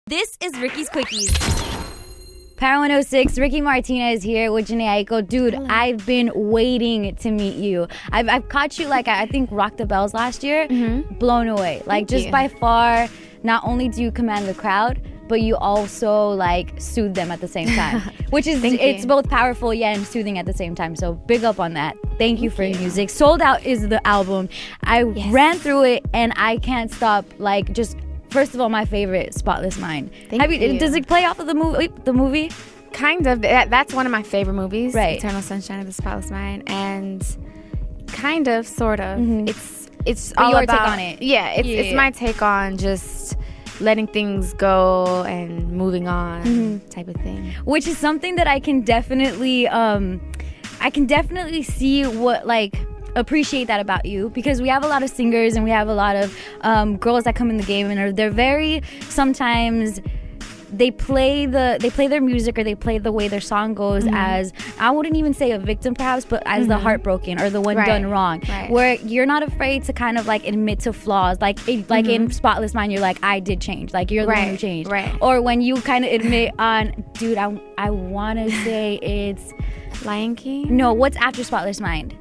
This is Ricky's Quickies. Power 106, Ricky Martinez here with Jhene Aiko. Dude, hello. I've been waiting to meet you. I've caught you like I think Rock the Bells last year. Blown away. Like just by far, not only do you command the crowd, but you also like soothe them at the same time. Which is, it's both powerful, and soothing at the same time. So big up on that. Thank you for your music. Sold Out is the album. I ran through it and I can't stop. Like just, first of all, my favorite, Spotless Mind. Thank you. Does it play off of the movie? Kind of. That's one of my favorite movies. Right. Eternal Sunshine of the Spotless Mind. And kind of, sort of. It's all your about, take on it. Yeah, it's my take on just letting things go and moving on type of thing. Which is something that I can definitely see what appreciate that about you, because we have a lot of singers and we have a lot of girls that come in the game and they're very, sometimes they play their music or they play the way their song goes as, I wouldn't even say a victim perhaps, but as the heartbroken or the one done wrong, where you're not afraid to kind of like admit to flaws, like in Spotless Mind you're like, I did change, like you're the one who changed, or when you kind of admit on, dude, I want to say it's Lion King? No, what's after Spotless Mind?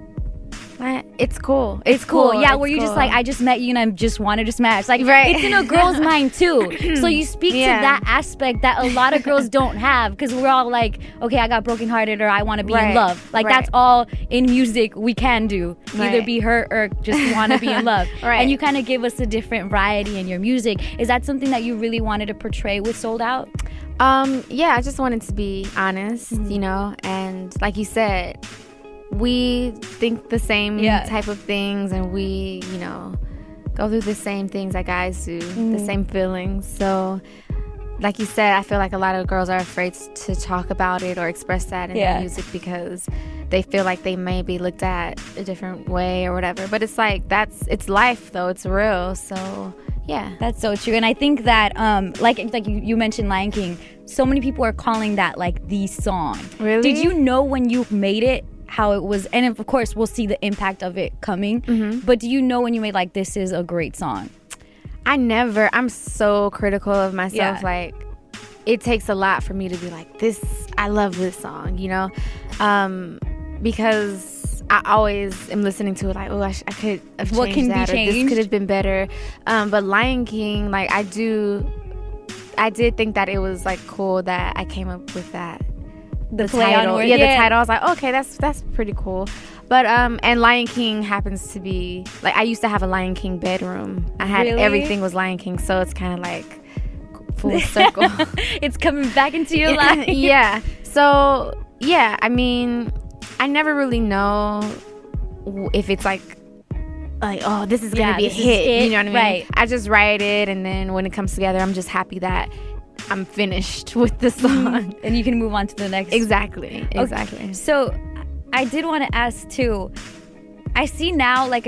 It's cool. Yeah, where you just like, I just met you and I just wanted to smash. Like, it's in a girl's mind too. So you speak to that aspect that a lot of girls don't have, because we're all like, okay, I got brokenhearted or I want to be in love. Like that's all in music we can do. Either be hurt or just want to be in love. And you kind of give us a different variety in your music. Is that something that you really wanted to portray with Sold Out? Yeah, I just wanted to be honest, you know, and like you said, we think the same type of things and we, you know, go through the same things that guys do, the same feelings. So like you said, I feel like a lot of girls are afraid to talk about it or express that in their music because they feel like they may be looked at a different way or whatever. But it's like, it's life though, it's real. So yeah, that's so true. And I think that like you mentioned Lion King, so many people are calling that like the song. Really? Did you know when you made it how it was? And of course we'll see the impact of it coming, but do you know when you made like, this is a great song? I'm so critical of myself. Like it takes a lot for me to be like, I love this song, you know, because I always am listening to it like, oh, I could have changed what can that, be or changed? this could have been better. But Lion King, like I did think that it was like cool that I came up with that. The title, the title. I was like, okay, that's pretty cool. But and Lion King happens to be like, I used to have a Lion King bedroom. I had everything was Lion King, so it's kind of like full circle. It's coming back into your life. Yeah. So yeah, I mean, I never really know if it's like, oh, this is gonna be a hit. You know what I mean? Right. I just write it, and then when it comes together, I'm just happy that I'm finished with the song. And you can move on to the next. Exactly. Okay. So I did want to ask too, I see now like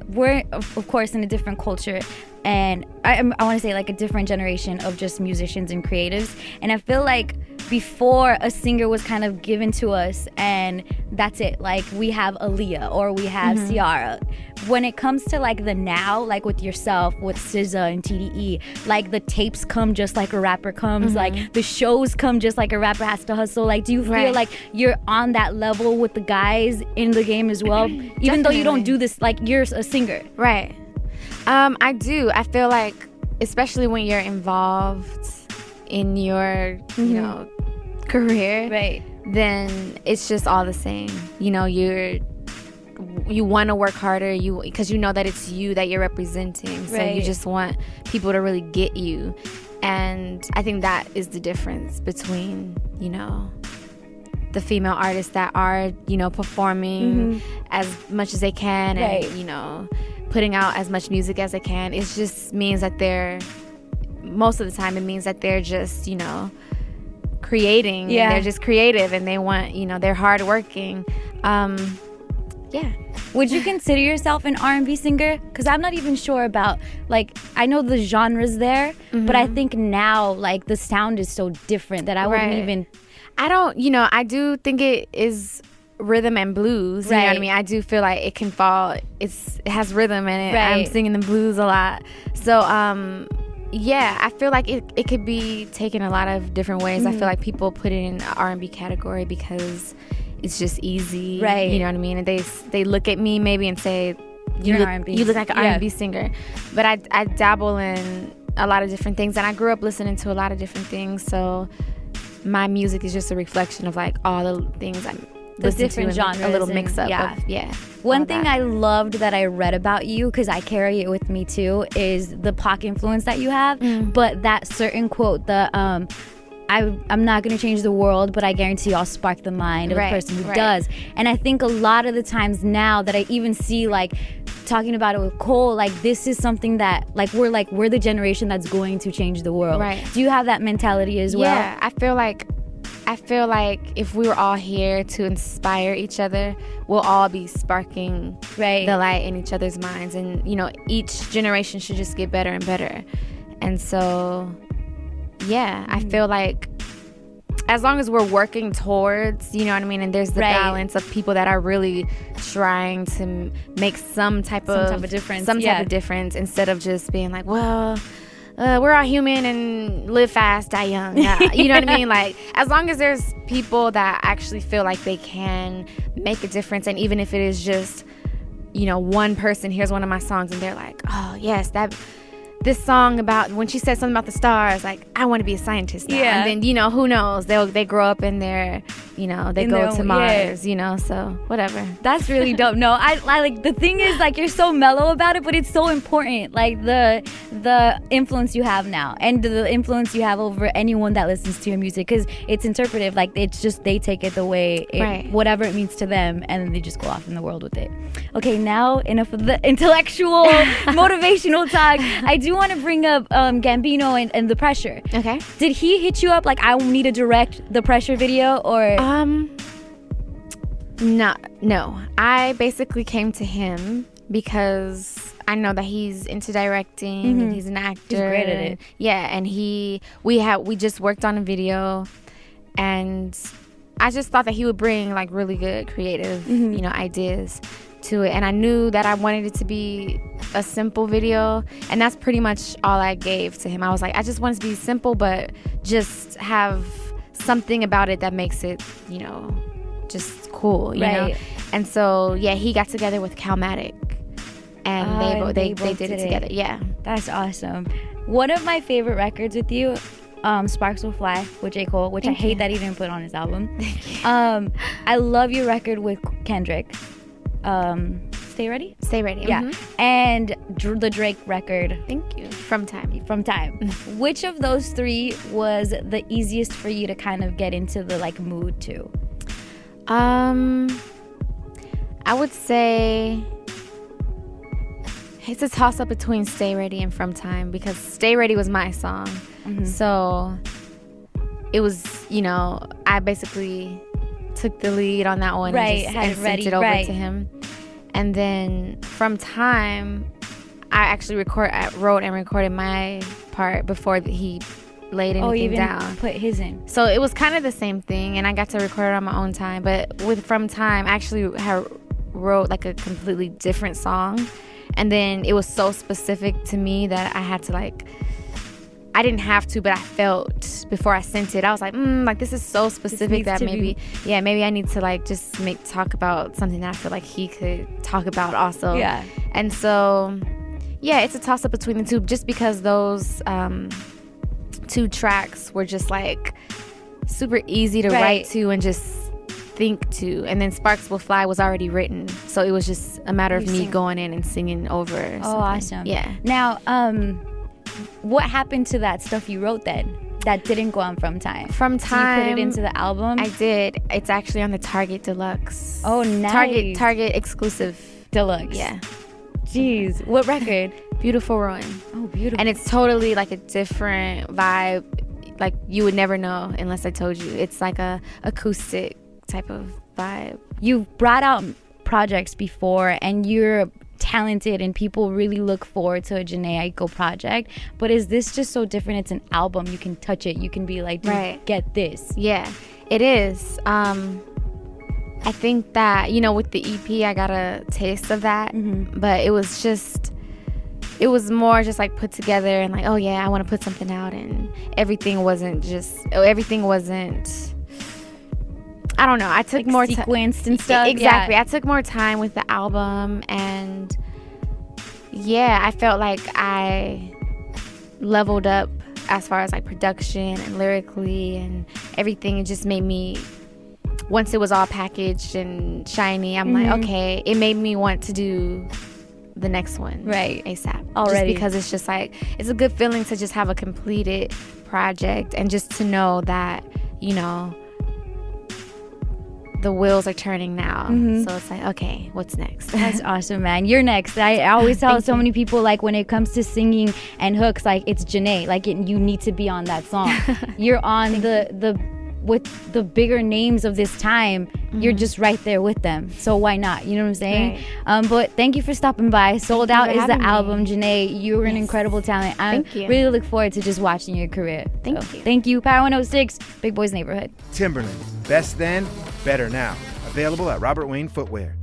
we're of course in a different culture, and I want to say like a different generation of just musicians and creatives. And I feel like before, a singer was kind of given to us and that's it. Like we have Aaliyah or we have Ciara. When it comes to like the now, like with yourself, with SZA and TDE, like the tapes come just like a rapper comes, like the shows come just like a rapper has to hustle. Like do you feel like you're on that level with the guys in the game as well? Even though you don't do this, like you're a singer. Right. I do. I feel like, especially when you're involved in your, you know, career, then it's just all the same. You know, you want to work harder, because you know that it's you that you're representing. So you just want people to really get you. And I think that is the difference between, you know, the female artists that are, you know, performing as much as they can and, you know, putting out as much music as they can. It just means that most of the time it means that they're just, you know, creating. And they're just creative and they want, you know, they're hardworking. Would you consider yourself an R&B singer? Because I'm not even sure about, like, I know the genre's there, but I think now, like, the sound is so different that I wouldn't even... I don't, you know, I do think it is rhythm and blues. You know what I mean? I do feel like it can fall, it has rhythm in it. I'm singing the blues a lot. So, Yeah, I feel like it could be taken a lot of different ways. I feel like people put it in the R&B category because it's just easy, right? You know what I mean? And they look at me maybe and say, you look like an R&B singer. But I dabble in a lot of different things, and I grew up listening to a lot of different things, so my music is just a reflection of like all the things I'm the different genres, a little mix up. One thing I loved that I read about you, because I carry it with me too, is the Pac influence that you have. But that certain quote, I'm not going to change the world, but I guarantee I'll spark the mind of the person who does. And I think a lot of the times now that I even see, like, talking about it with Cole, like, this is something that, like, we're the generation that's going to change the world. Right. Do you have that mentality as well? Yeah, I feel like if we were all here to inspire each other, we'll all be sparking the light in each other's minds. And, you know, each generation should just get better and better. And so, yeah, I feel like as long as we're working towards, you know what I mean, and there's the balance of people that are really trying to make some type of difference instead of just being like, well, we're all human and live fast, die young. You know what I mean? Like, as long as there's people that actually feel like they can make a difference, and even if it is just, you know, one person hears one of my songs and they're like, oh yes, this song about when she said something about the stars, like, I want to be a scientist now. And then, you know, who knows, they grow up in their, you know, they go to Mars, you know, so whatever. That's really dope. No, I like, the thing is, like, you're so mellow about it, but it's so important, like the influence you have now and the influence you have over anyone that listens to your music, because it's interpretive. Like, it's just, they take it the way whatever it means to them, and then they just go off in the world with it. Okay, now enough of the intellectual motivational talk. I do want to bring up Gambino and The Pressure. Okay. Did he hit you up like, I need to direct The Pressure video, or? No. I basically came to him because I know that he's into directing and he's an actor. He's great at it. Yeah, and we just worked on a video, and I just thought that he would bring like really good creative, you know, ideas to it. And I knew that I wanted it to be a simple video, and that's pretty much all I gave to him. I was like, I just want it to be simple, but just have something about it that makes it, you know, just cool, you know. And so yeah, he got together with Calmatic, and they did it together. Yeah, that's awesome. One of my favorite records with you, Sparks Will Fly with J. Cole, which I hate that he didn't put on his album. I love your record with Kendrick, Stay Ready? Stay Ready. Yeah. And the Drake record. Thank you. From Time. Which of those three was the easiest for you to kind of get into the like mood to? I would say it's a toss up between Stay Ready and From Time, because Stay Ready was my song. So it was, you know, I basically took the lead on that one and sent it over to him. And then From Time, I actually wrote and recorded my part before he laid anything down. Put his in. So it was kind of the same thing, and I got to record it on my own time. But with From Time, I actually wrote like a completely different song, and then it was so specific to me that I had to like, I didn't have to, but I felt before I sent it, I was like, like this is so specific that maybe I need to like just talk about something that I feel like he could talk about also. Yeah. And so, yeah, it's a toss up between the two, just because those two tracks were just like super easy to write to and just think to. And then Sparks Will Fly was already written, so it was just a matter of me going in and singing over something. Oh, awesome. Yeah. Now, what happened to that stuff you wrote then that didn't go on From Time? From Time, did you put it into the album? I did. It's actually on the Target Deluxe. Oh, nice. Target exclusive Deluxe. Yeah. Jeez, what record? Beautiful Ruin. Oh, beautiful. And it's totally like a different vibe, like you would never know unless I told you. It's like a acoustic type of vibe. You've brought out projects before, and you're talented, and people really look forward to a Jhene Aiko project. But is this just so different? It's an album. You can touch it. You can be like, dude, get this. Yeah, it is. I think that, you know, with the EP, I got a taste of that, but it was it was more just like put together and like, oh yeah, I want to put something out, and everything wasn't I don't know. I took like more sequenced and stuff. Exactly. Yeah. I took more time with the album, and yeah, I felt like I leveled up as far as like production and lyrically and everything. It just made me, once it was all packaged and shiny, I'm like, okay, it made me want to do the next one ASAP. Already. Just because it's just like, it's a good feeling to just have a completed project and just to know that, you know, the wheels are turning now. So it's like, okay, what's next? That's awesome, man. You're next. I always tell so many people, like, when it comes to singing and hooks, like, it's Jhene. Like, you need to be on that song. You're on with the bigger names of this time. You're just right there with them. So why not? You know what I'm saying? Right. But thank you for stopping by. Sold Out is the album, Jhene. You're an incredible talent. I really look forward to just watching your career. Thank you. Thank you. Power 106, Big Boys Neighborhood. Timberland. Best then, better now. Available at Robert Wayne Footwear.